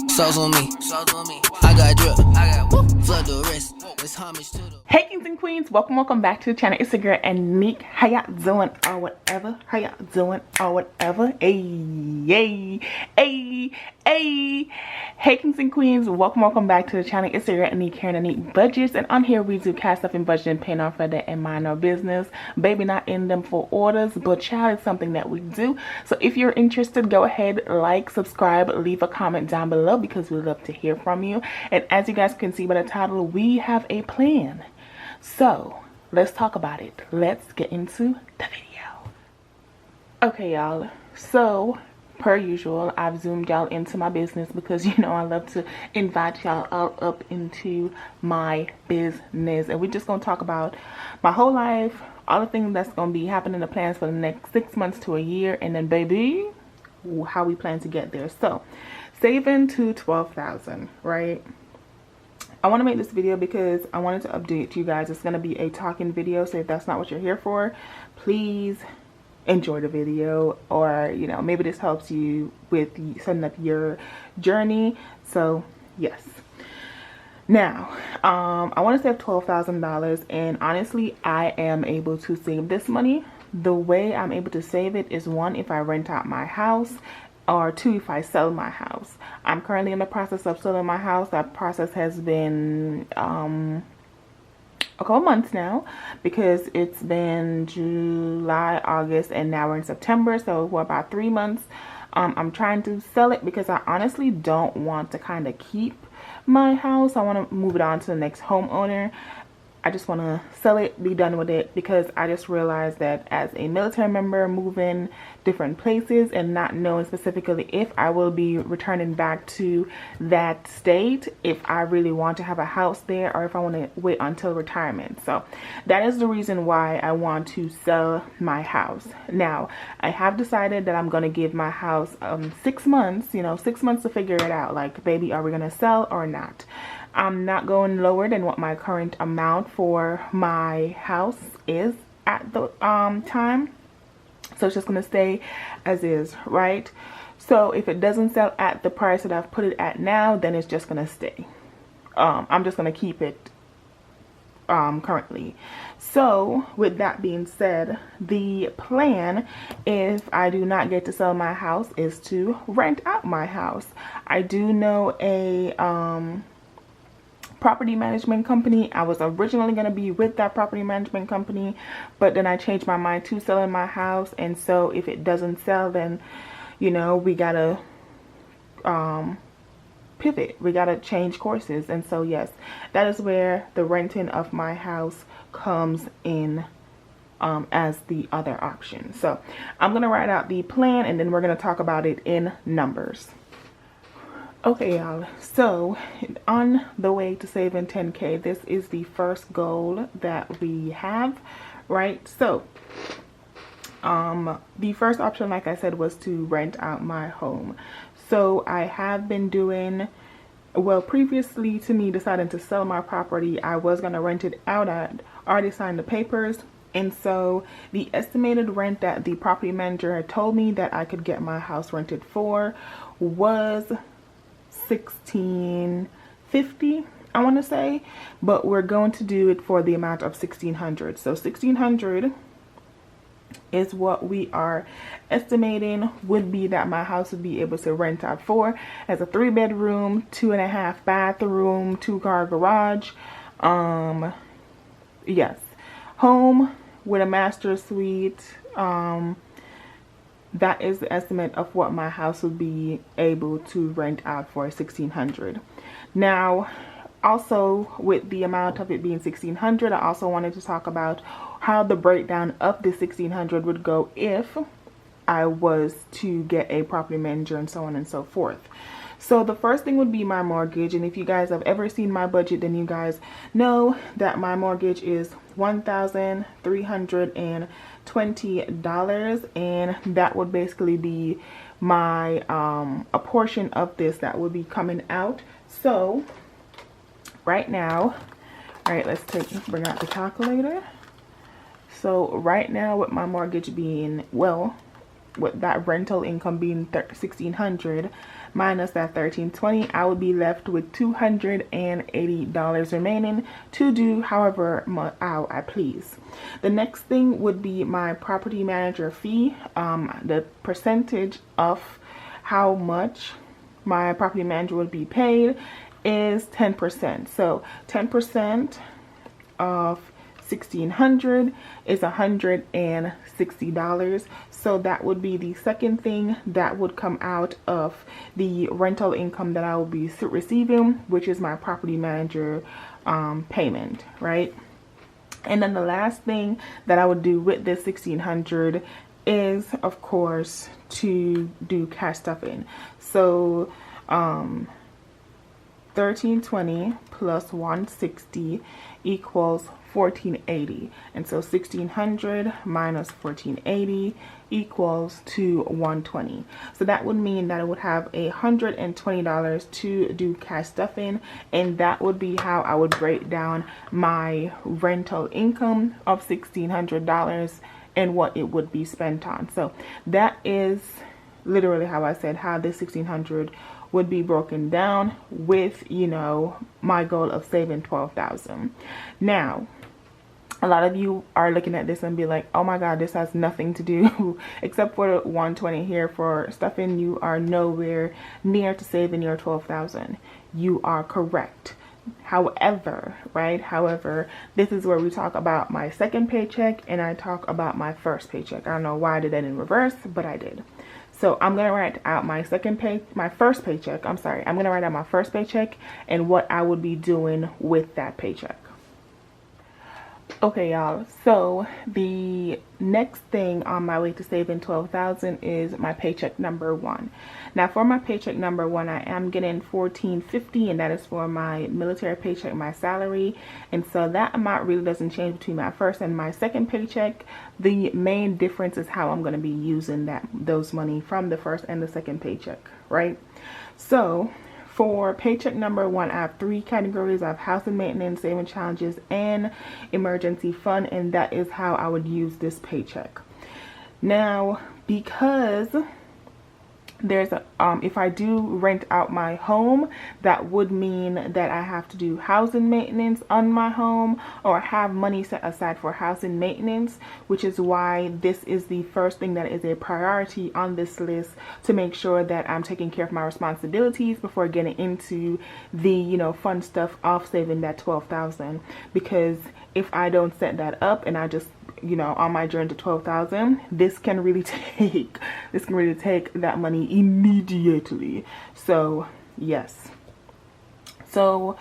Sauce on me. I got drip. Flood the wrist. It's homage to the. Hey kings and queens, welcome back to the channel. It's your girl Aneke. How y'all doing or whatever? How y'all doing or whatever? Hey. Hey kings and queens, welcome back to the channel. It's your girl Aneke here and Aneke Budgets, and on here we do cash stuff and budgeting, paying off for that and mind our business. Baby, not in them for orders, but child, is something that we do. So if you're interested, go ahead, like, subscribe, leave a comment down below because we love to hear from you. And as you guys can see by the title, we have a plan. So let's talk about it. Let's get into the video. Okay, y'all, so per usual, I've zoomed y'all into my business because you know I love to invite y'all all up into my business, and we're just gonna talk about my whole life, all the things that's gonna be happening, the plans for the next 6 months to a year, and then baby, how we plan to get there. So saving to 12,000, right? I want to make this video because I wanted to update you guys. It's going to be a talking video, so if that's not what you're here for, please enjoy the video, or you know, maybe this helps you with setting up your journey. So yes, now I want to save $12,000, and honestly I am able to save this money. The way I'm able to save it is, one, if I rent out my house, or two, if I sell my house. I'm currently in the process of selling my house. That process has been a couple months now, because it's been July, August, and now we're in September, so for about 3 months. I'm trying to sell it because I honestly don't want to kind of keep my house. I want to move it on to the next homeowner. I just want to sell it, be done with it, because I just realized that as a military member, moving different places and not knowing specifically if I will be returning back to that state, if I really want to have a house there, or if I want to wait until retirement. So that is the reason why I want to sell my house. Now, I have decided that I'm going to give my house 6 months, you know, 6 months to figure it out. Like, baby, are we going to sell or not? I'm not going lower than what my current amount for my house is at the time. So it's just going to stay as is, right? So if it doesn't sell at the price that I've put it at now, then it's just going to stay. I'm just going to keep it currently. So with that being said, the plan, if I do not get to sell my house, is to rent out my house. I do know a property management company. I was originally going to be with that property management company, but then I changed my mind to selling my house. And so if it doesn't sell, then you know, we gotta pivot, we gotta change courses. And so yes, that is where the renting of my house comes in as the other option. So I'm gonna write out the plan, and then we're gonna talk about it in numbers. Okay, y'all, so on the way to saving 10K, this is the first goal that we have, right? So the first option, like I said, was to rent out my home. So I have been doing, well, previously to me deciding to sell my property, I was going to rent it out. I'd already signed the papers. And so the estimated rent that the property manager had told me that I could get my house rented for was $1,650, I want to say, but we're going to do it for the amount of $1,600. So $1,600 is what we are estimating would be that my house would be able to rent out for, as a 3-bedroom, 2.5 bathroom, 2-car garage. Yes, home with a master suite. That is the estimate of what my house would be able to rent out for, $1,600. Now, also with the amount of it being $1,600, I also wanted to talk about how the breakdown of the $1,600 would go if I was to get a property manager, and so on and so forth. So the first thing would be my mortgage, and if you guys have ever seen my budget, then you guys know that my mortgage is $1,320, and that would basically be my a portion of this that would be coming out. So right now, all right, let's bring out the calculator. So right now, with my mortgage being, well, with that rental income being $1,600 minus that $1,320, I would be left with $280 remaining to do however how I please. The next thing would be my property manager fee. The percentage of how much my property manager would be paid is 10%. So 10% of $1,600 is $160. So that would be the second thing that would come out of the rental income that I will be receiving, which is my property manager payment, right? And then the last thing that I would do with this $1,600 is, of course, to do cash stuffing. So $1,320 plus $160 equals $1,480, and so $1,600 minus $1,480 equals to $120. So that would mean that I would have $120 to do cash stuffing, and that would be how I would break down my rental income of $1,600 and what it would be spent on. So that is literally how I said how this $1,600 would be broken down with, you know, my goal of saving $12,000. Now, a lot of you are looking at this and be like, oh my god, this has nothing to do except for $120 here for stuffing. You are nowhere near to saving your $12,000. You are correct. However, this is where we talk about my second paycheck and I talk about my first paycheck. I don't know why I did that in reverse, but I did. So I'm gonna write out my first paycheck. I'm gonna write out my first paycheck and what I would be doing with that paycheck. Okay, y'all, so the next thing on my way to saving $12,000 is my paycheck number 1. Now for my paycheck number 1, I am getting $1,450, and that is for my military paycheck, my salary. And so that amount really doesn't change between my first and my second paycheck. The main difference is how I'm going to be using those money from the first and the second paycheck, right? So for paycheck number 1, I have 3 categories. I have house and maintenance, saving challenges, and emergency fund, and that is how I would use this paycheck. Now, because there's a if I do rent out my home, that would mean that I have to do housing maintenance on my home or have money set aside for housing maintenance, which is why this is the first thing that is a priority on this list, to make sure that I'm taking care of my responsibilities before getting into the, you know, fun stuff of saving that $12,000. Because if I don't set that up and I just, you know, on my journey to $12,000, this can really take that money immediately. So yes. So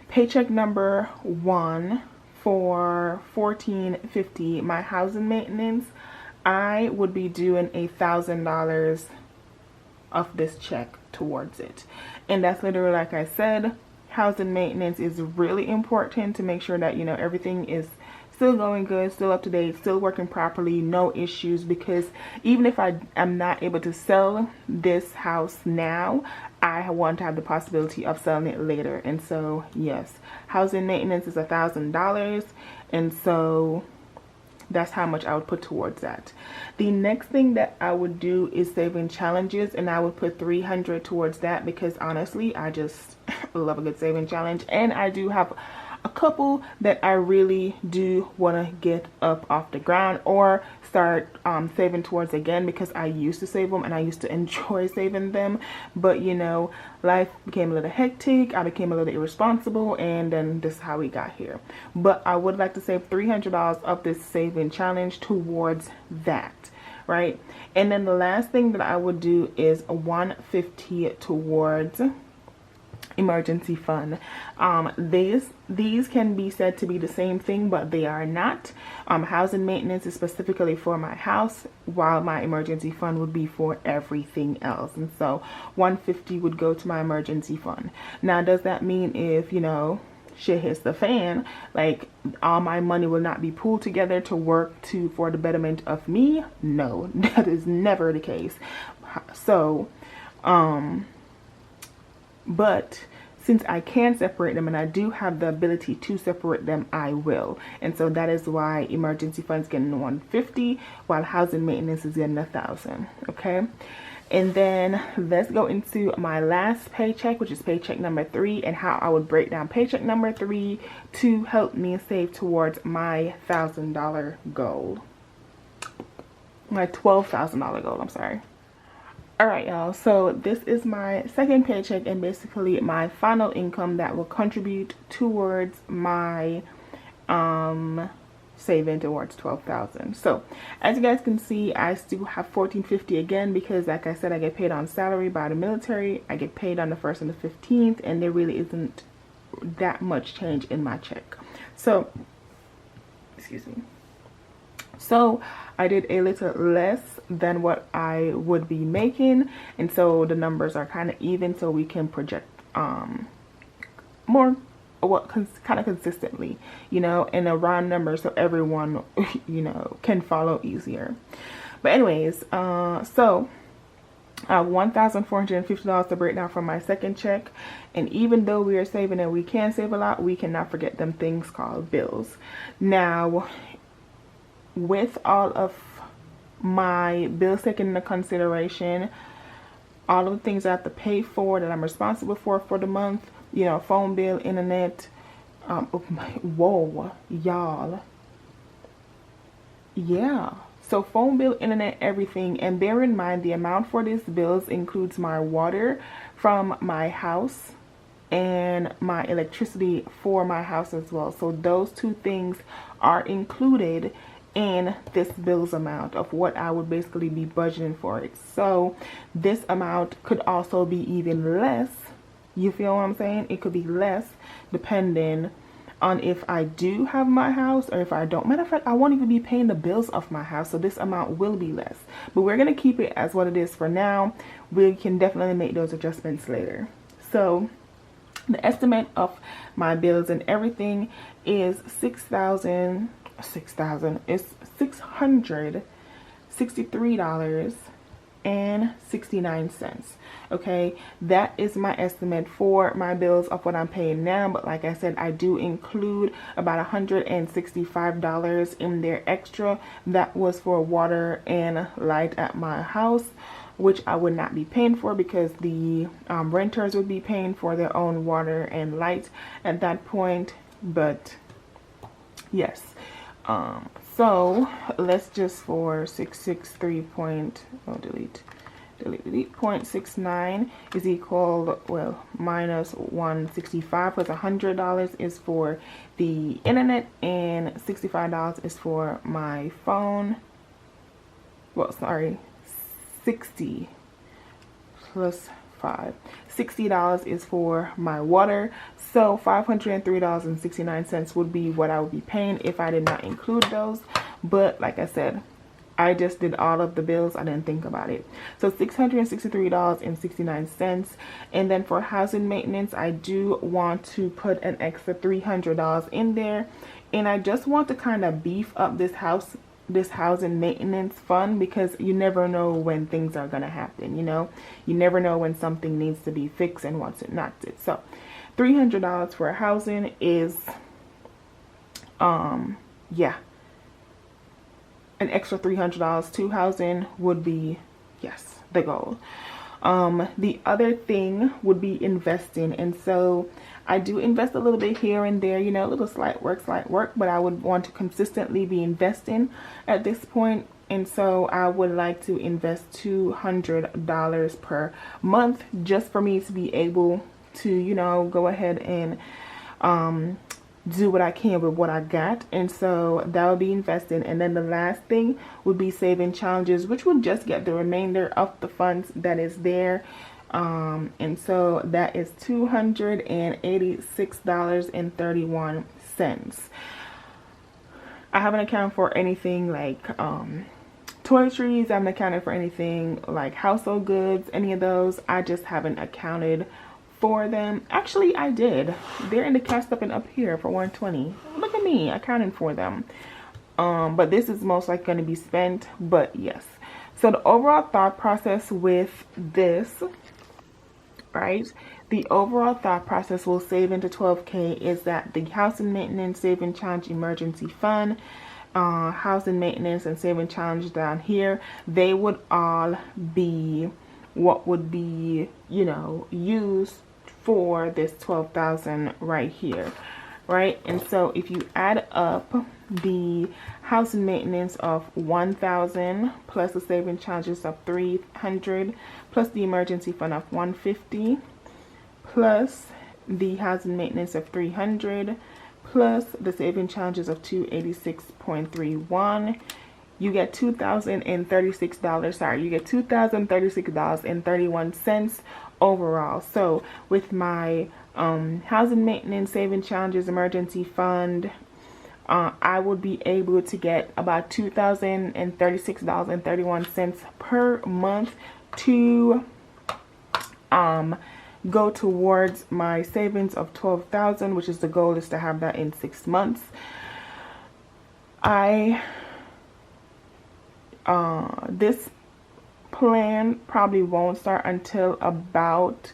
paycheck number 1 for $1,450, my housing maintenance, I would be doing $1,000 of this check towards it. And that's literally, like I said, housing maintenance is really important to make sure that, you know, everything is still going good, still up to date, still working properly, no issues. Because even if I am not able to sell this house now, I want to have the possibility of selling it later. And so yes, housing maintenance is $1,000, and so that's how much I would put towards that. The next thing that I would do is saving challenges, and I would put $300 towards that, because honestly, I just love a good saving challenge, and I do have a couple that I really do want to get up off the ground or start saving towards again, because I used to save them and I used to enjoy saving them. But you know, life became a little hectic, I became a little irresponsible, and then this is how we got here. But I would like to save $300 of this saving challenge towards that, right? And then the last thing that I would do is $150 towards emergency fund. These can be said to be the same thing, but they are not. Housing maintenance is specifically for my house, while my emergency fund would be for everything else. And so $150 would go to my emergency fund. Now, does that mean if, you know, shit hits the fan, like all my money will not be pooled together to work for the betterment of me? No, that is never the case. So but since I can separate them and I do have the ability to separate them, I will. And so that is why emergency funds getting 150 while housing maintenance is getting 1,000. Okay. And then let's go into my last paycheck, which is paycheck number 3, and how I would break down paycheck number 3 to help me save towards my $1,000 goal. My $12,000 goal, I'm sorry. Alright, y'all, so this is my second paycheck and basically my final income that will contribute towards my saving towards $12,000. So as you guys can see, I still have $1,450 again because, like I said, I get paid on salary by the military. I get paid on the 1st and the 15th, and there really isn't that much change in my check. So excuse me. So I did a little less than what I would be making, and so the numbers are kind of even, so we can project more kind of consistently, you know, in a round number, so everyone, you know, can follow easier. But anyways, so I have $1,450 to break down from my second check, and even though we are saving and we can save a lot, we cannot forget them things called bills. Now, with all of my bills taken into consideration, all of the things I have to pay for that I'm responsible for the month, you know, phone bill, internet, whoa, y'all, yeah, so phone bill, internet, everything. And bear in mind, the amount for these bills includes my water from my house and my electricity for my house as well. So those two things are included in this bills amount of what I would basically be budgeting for it. So this amount could also be even less. You feel what I'm saying? It could be less depending on if I do have my house or if I don't. Matter of fact, I won't even be paying the bills of my house, so this amount will be less. But we're going to keep it as what it is for now. We can definitely make those adjustments later. So the estimate of my bills and everything is $663.69. Okay, that is my estimate for my bills of what I'm paying now. But like I said, I do include about $165 in there extra. That was for water and light at my house, which I would not be paying for because the renters would be paying for their own water and light at that point. But yes, so let's just for 663 point, oh, delete 0.69 is equal, well, minus 165, because $100 is for the internet and $65 is for my phone. Well, sorry, 60 plus 5. $60 is for my water. So $503.69 would be what I would be paying if I did not include those. But like I said, I just did all of the bills. I didn't think about it. So $663.69. And then for housing maintenance, I do want to put an extra $300 in there. And I just want to kind of beef up this housing maintenance fund, because you never know when things are going to happen, you know. You never know when something needs to be fixed and once it not it. So $300 for housing is yeah, an extra $300 to housing would be, yes, the goal. The other thing would be investing, and so I do invest a little bit here and there, you know, a little slight work, but I would want to consistently be investing at this point. And so I would like to invest $200 per month just for me to be able to, you know, go ahead and do what I can with what I got. And so that would be investing. And then the last thing would be saving challenges, which would just get the remainder of the funds that is there. And so that is $286.31. I haven't accounted for anything like toiletries. I haven't accounted for anything like household goods, any of those. I just haven't accounted for them. Actually, I did. They're in the cash up and up here for $120. Look at me accounting for them. But this is most likely going to be spent. But yes. So the overall thought process with this right? The overall thought process will save into 12K is that the housing maintenance saving challenge emergency fund, housing maintenance and saving challenge down here, they would all be what would be, you know, used for this 12,000 right here, right? And so if you add up the housing maintenance of 1,000 plus the saving charges of 300 plus the emergency fund of 150 plus the housing maintenance of 300 plus the saving charges of 286.31, you get $2,036. Sorry, you get $2,036.31 overall. So with my housing maintenance, saving challenges, emergency fund, I would be able to get about $2,036.31 per month to go towards my savings of 12,000, which is the goal, is to have that in 6 months. This plan probably won't start until about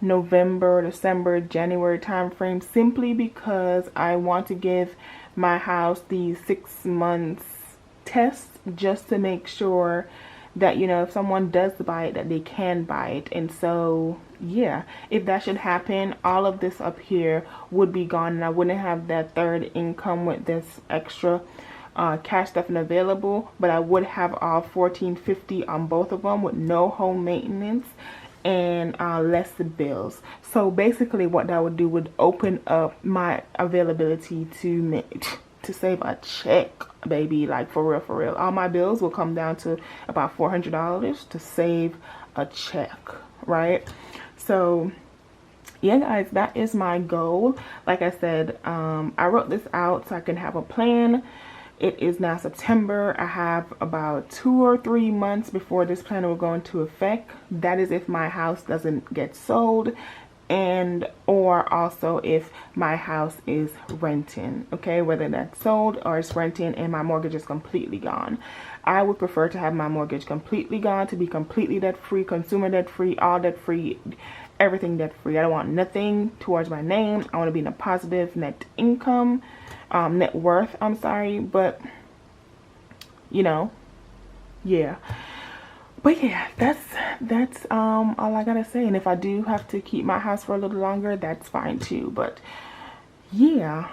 November, December, January time frame, simply because I want to give my house the 6 months test, just to make sure that, you know, if someone does buy it, that they can buy it. And so yeah, if that should happen, all of this up here would be gone, and I wouldn't have that third income with this extra cash stuff available, but I would have all $1,450 on both of them with no home maintenance and less bills. So basically what that would do would open up my availability to save a check, baby, like for real. All my bills will come down to about $400 to save a check, right? So yeah, guys, that is my goal. Like I said, I wrote this out so I can have a plan. It is now September. I have about 2 or 3 months before this plan will go into effect. That is if my house doesn't get sold, and or also if my house is renting, okay, whether that's sold or it's renting and my mortgage is completely gone. I would prefer to have my mortgage completely gone, to be completely debt free, consumer debt free, all debt free, everything debt free. I don't want nothing towards my name. I want to be in a positive net income, net worth, I'm sorry, but you know, yeah. But yeah, that's all I gotta say. And if I do have to keep my house for a little longer, that's fine too. But yeah,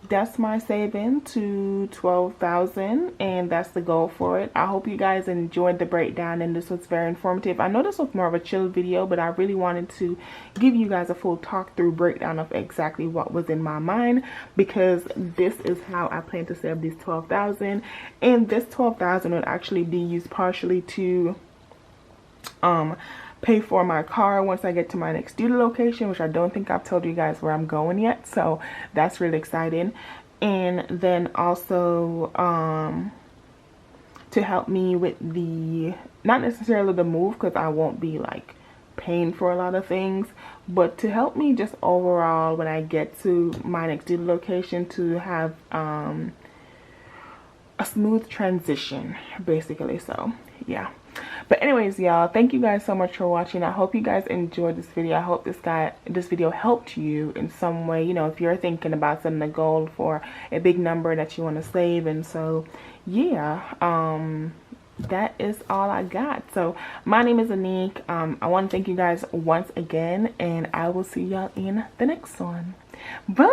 that's my saving to 12,000, and that's the goal for it. I hope you guys enjoyed the breakdown, and this was very informative. I know this was more of a chill video, but I really wanted to give you guys a full talk through breakdown of exactly what was in my mind, because this is how I plan to save these 12,000, and this 12,000 would actually be used partially to pay for my car once I get to my next studio location, which I don't think I've told you guys where I'm going yet, so that's really exciting. And then also to help me with the, not necessarily the move, because I won't be like paying for a lot of things, but to help me just overall when I get to my next studio location to have a smooth transition, basically. So yeah. But anyways, y'all, thank you guys so much for watching. I hope you guys enjoyed this video. I hope this video helped you in some way. You know, if you're thinking about setting a goal for a big number that you want to save. And so yeah, that is all I got. So my name is Aneke. I want to thank you guys once again, and I will see y'all in the next one. Bye.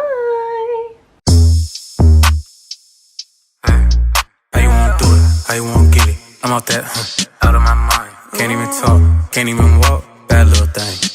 How you wanna do it? How you wanna get it? I'm out that, out of my mind. Can't even talk, can't even walk. Bad little thing.